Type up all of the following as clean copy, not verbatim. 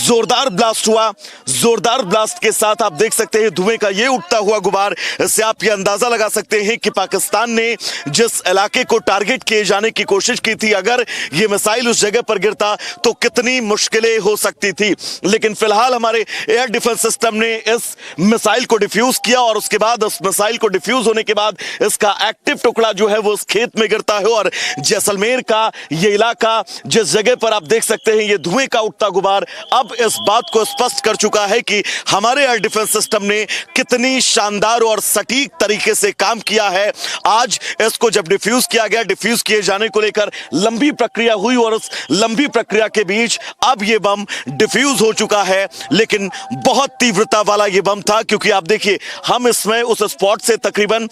जोरदार ब्लास्ट हुआ। जोरदार ब्लास्ट के साथ आप देख सकते हैं धुएं का ये उठता हुआ गुबार। इससे आप ये अंदाजा लगा सकते हैं कि पाकिस्तान ने जिस इलाके को टारगेट किए जाने की कोशिश की थी, अगर ये मिसाइल उस जगह पर गिरता तो कितनी मुश्किलें हो सकती थी। लेकिन फिलहाल हमारे एयर डिफेंस सिस्टम ने इस मिसाइल को डिफ्यूज किया और उसके बाद उस मिसाइल को डिफ्यूज होने के बाद इसका एक्टिव टुकड़ा जो है वो उस खेत में गिरता है। और जैसलमेर का ये इलाका, जिस जगह पर आप देख सकते हैं ये धुएं का उठता गुबार, अब इस बात को स्पष्ट कर चुका है कि हमारे एयर डिफेंस सिस्टम ने कितनी शानदार और सटीक तरीके से काम किया है। आज इसको जब डिफ्यूज किया गया, डिफ्यूज किए जाने को लेकर लंबी प्रक्रिया हुई और उस लंबी प्रक्रिया के बीच अब यह बम डिफ्यूज हो चुका है। लेकिन बहुत तीव्रता वाला यह बम था, क्योंकि आप देखिए हम इसमें उस स्पॉट से तकरीबन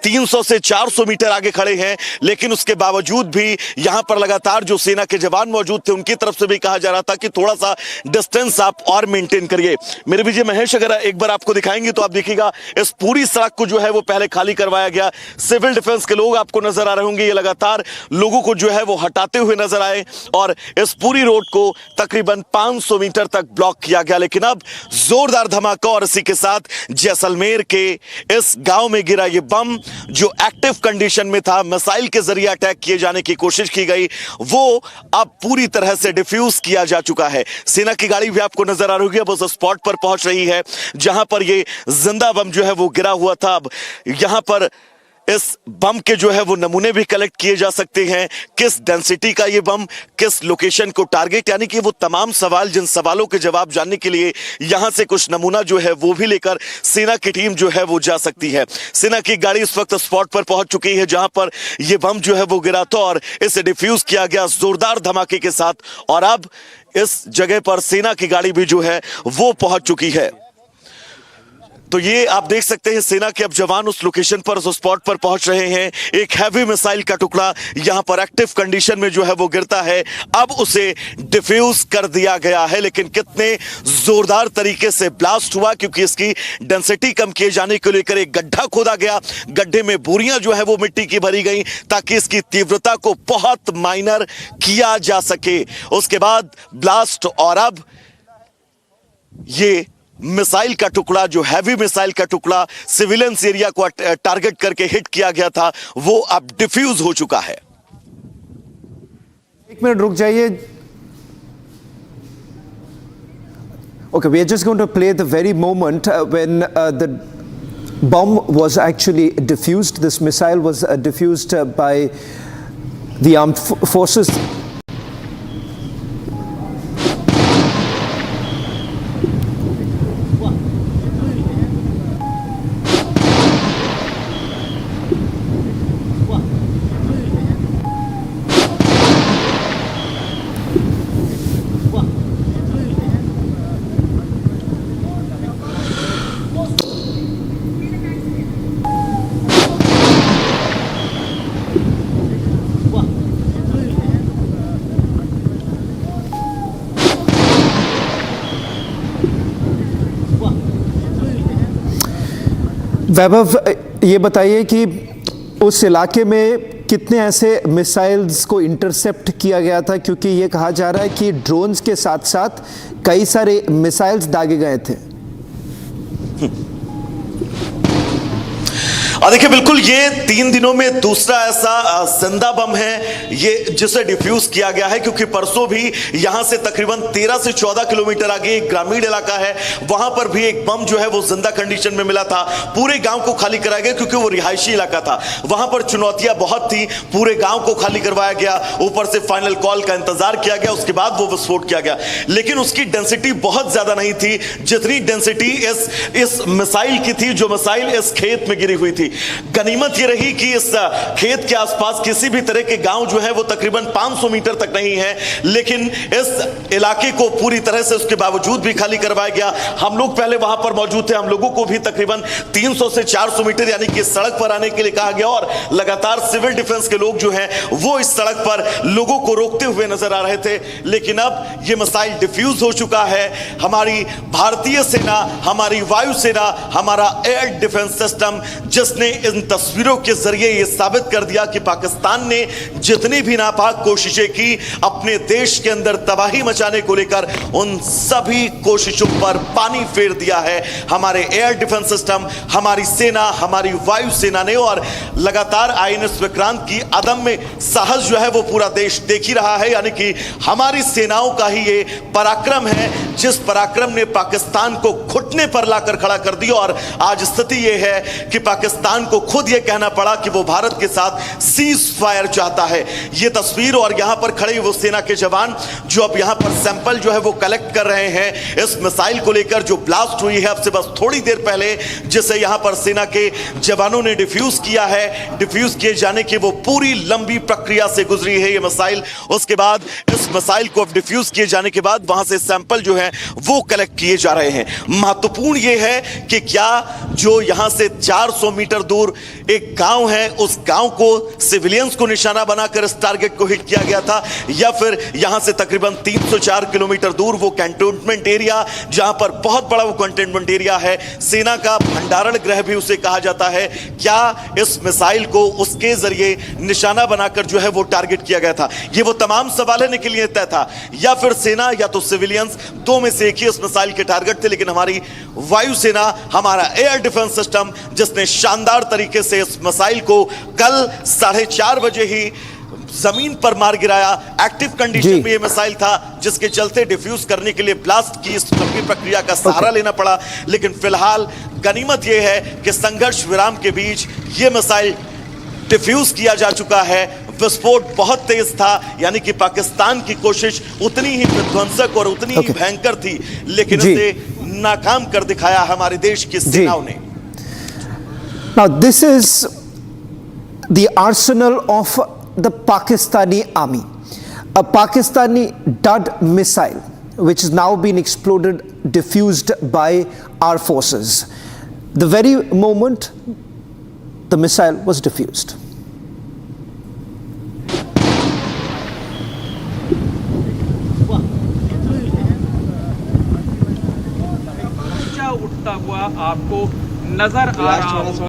300 से 400 मीटर आगे खड़े हैं, लेकिन उसके बावजूद भी यहां पर लगातार जो सेना के जवान मौजूद थे उनकी तरफ से भी कहा जा रहा था कि थोड़ा सा डिस्टेंस आप और मेंटेन करिए। मेरे विजय महेश अगर एक बार आपको दिखाएंगे तो आप देखिएगा इस पूरी सड़क को जो है वो पहले खाली करवाया गया। सिविल डिफेंस के लोग आपको नजर आ रहे होंगे, ये लगातार लोगों को जो है वो हटाते हुए नजर आए और इस पूरी रोड को तकरीबन 500 मीटर तक ब्लॉक किया गया। लेकिन अब जोरदार धमाका और इसी के साथ जैसलमेर के इस गांव में गिरा ये बम जो एक्टिव कंडीशन में था, मिसाइल के जरिए अटैक किए जाने की कोशिश की गई, वो अब पूरी तरह से डिफ्यूज किया जा चुका है। सेना की गाड़ी भी आपको नजर आ रही है, अब उस स्पॉट पर पहुंच रही है जहां पर ये जिंदा बम जो है वो गिरा हुआ था। अब यहां पर इस बम के जो है वो नमूने भी कलेक्ट किए जा सकते हैं, किस डेंसिटी का ये बम, किस लोकेशन को टारगेट, यानी कि वो तमाम सवाल, जिन सवालों के जवाब जानने के लिए यहां से कुछ नमूना जो है वो भी लेकर सेना की टीम जो है वो जा सकती है। सेना की गाड़ी इस वक्त स्पॉट पर पहुंच चुकी है जहां पर ये बम जो है वो गिरा था और इसे डिफ्यूज किया गया जोरदार धमाके के साथ। और अब इस जगह पर सेना की गाड़ी भी जो है वो पहुंच चुकी है। तो ये आप देख सकते हैं सेना के अब जवान उस लोकेशन पर, उस स्पॉट पर पहुंच रहे हैं। एक हैवी मिसाइल का टुकड़ा यहां पर एक्टिव कंडीशन में जो है वो गिरता है, अब उसे डिफ्यूज कर दिया गया है। लेकिन कितने जोरदार तरीके से ब्लास्ट हुआ, क्योंकि इसकी डेंसिटी कम किए जाने को लेकर एक गड्ढा खोदा गया, गड्ढे में बोरियां जो है वो मिट्टी की भरी गई ताकि इसकी तीव्रता को बहुत माइनर किया जा सके। उसके बाद ब्लास्ट और अब ये मिसाइल का टुकड़ा, जो हैवी मिसाइल का टुकड़ा सिविलियंस एरिया को टारगेट करके हिट किया गया था, वो अब डिफ्यूज हो चुका है। एक मिनट रुक जाइए। Okay, we are just going to play the very moment when the bomb was actually diffused. This missile was diffused by the armed forces. वैभव, ये बताइए कि उस इलाके में कितने ऐसे मिसाइल्स को इंटरसेप्ट किया गया था, क्योंकि ये कहा जा रहा है कि ड्रोन्स के साथ साथ कई सारे मिसाइल्स दागे गए थे। देखिए बिल्कुल ये 3 दिनों में दूसरा ऐसा जिंदा बम है ये जिसे डिफ्यूज किया गया है, क्योंकि परसों भी यहां से तकरीबन 13 से 14 किलोमीटर आगे एक ग्रामीण इलाका है, वहां पर भी एक बम जो है वो जिंदा कंडीशन में मिला था। पूरे गांव को खाली कराया गया क्योंकि वो रिहायशी इलाका था, वहां पर चुनौतियां बहुत थी, पूरे गांव को खाली करवाया गया, ऊपर से फाइनल कॉल का इंतजार किया गया, उसके बाद वो विस्फोट किया गया। लेकिन उसकी डेंसिटी बहुत ज्यादा नहीं थी जितनी डेंसिटी इस मिसाइल की थी, जो मिसाइल इस खेत में गिरी हुई थी। गनीमत यह रही कि इस खेत के आसपास किसी भी तरह के गांव जो है वो तकरीबन 500 मीटर तक नहीं है, लेकिन इस इलाके को पूरी तरह से उसके बावजूद भी खाली करवाया गया। हम लोग पहले वहां पर मौजूद थे, हम लोगों को भी तकरीबन 300 से 400 मीटर यानी कि सड़क पर आने के लिए कहा गया और लगातार सिविल डिफेंस के लोग जो हैं वो इस सड़क पर लोगों को रोकते हुए नजर आ रहे थे। लेकिन अब यह मिसाइल डिफ्यूज हो चुका है। हमारी भारतीय सेना, हमारी वायुसेना, हमारा एयर डिफेंस सिस्टम जिस जिसने इन तस्वीरों के जरिए यह साबित कर दिया कि पाकिस्तान ने जितनी भी नापाक कोशिशें की अपने देश के अंदर तबाही मचाने को लेकर, उन सभी कोशिशों पर पानी फेर दिया है हमारे एयर डिफेंस सिस्टम, हमारी सेना, हमारी वायुसेना ने। और लगातार आईएनएस विक्रांत की अदम्य साहस जो है वो पूरा देश देख ही रहा है। यानी कि हमारी सेनाओं का ही ये पराक्रम है, जिस पराक्रम ने पाकिस्तान को घुटने पर लाकर खड़ा कर दिया। और आज स्थिति यह है कि पाकिस्तान को खुद यह कहना पड़ा कि वो भारत के साथ सीज फायर चाहता है। ये तस्वीर और यहां पर खड़े वो सेना के जवान जो अब यहां पर सैंपल जो है वो कलेक्ट कर रहे हैं इस मिसाइल को लेकर जो ब्लास्ट हुई है अब से बस थोड़ी देर पहले, जिसे यहां पर सेना के जवानों ने डिफ्यूज किया है। डिफ्यूज किए जाने की वो पूरी लंबी प्रक्रिया से गुजरी है ये मिसाइल। उसके बाद इस मिसाइल को अब डिफ्यूज किए जाने के बाद वहां से सैंपल जो है वो कलेक्ट किए जा रहे हैं। महत्वपूर्ण ये है कि क्या जो यहां से 400 मीटर दूर एक गांव है, उस गांव को सिविलियंस को निशाना बनाकर इस टारगेट को हिट किया गया था, या फिर यहां से तकरीबन 304 किलोमीटर दूर वो कैंटोनमेंट एरिया, जहां पर बहुत बड़ा वो कैंटोनमेंट एरिया है, सेना का भंडारण गृह भी उसे कहा जाता है, क्या इस मिसाइल को उसके जरिए निशाना बनाकर जो है वो टारगेट किया गया था? ये वो तमाम सवाल है के लिए तय था, या फिर सेना या तो सिविलियंस, दो में से एक ही इस मिसाइल के टारगेट थे। लेकिन हमारी वायुसेना, हमारा एयर डिफेंस सिस्टम, जिसने शानदार तरीके से इस मिसाइल को कल 4:30 बजे ही जमीन पर मार गिराया। एक्टिव कंडीशन में यह मिसाइल था, जिसके चलते डिफ्यूज करने के लिए ब्लास्ट की इस लंबी प्रक्रिया का सहारा लेना पड़ा। लेकिन फिलहाल गनीमत यह है कि संघर्ष विराम के बीच यह मिसाइल डिफ्यूज किया जा चुका है। विस्फोट बहुत तेज था, यानी कि पाकिस्तान की कोशिश उतनी ही विध्वंसक और उतनी ही भयंकर थी, लेकिन इसे नाकाम कर दिखाया हमारे देश की सेनाओं ने। Now this is the arsenal of the Pakistani army. A Pakistani Dud missile which has now been exploded, diffused by our forces. The very moment the missile was diffused. उठता हुआ आपको नजर आ रहा होगा।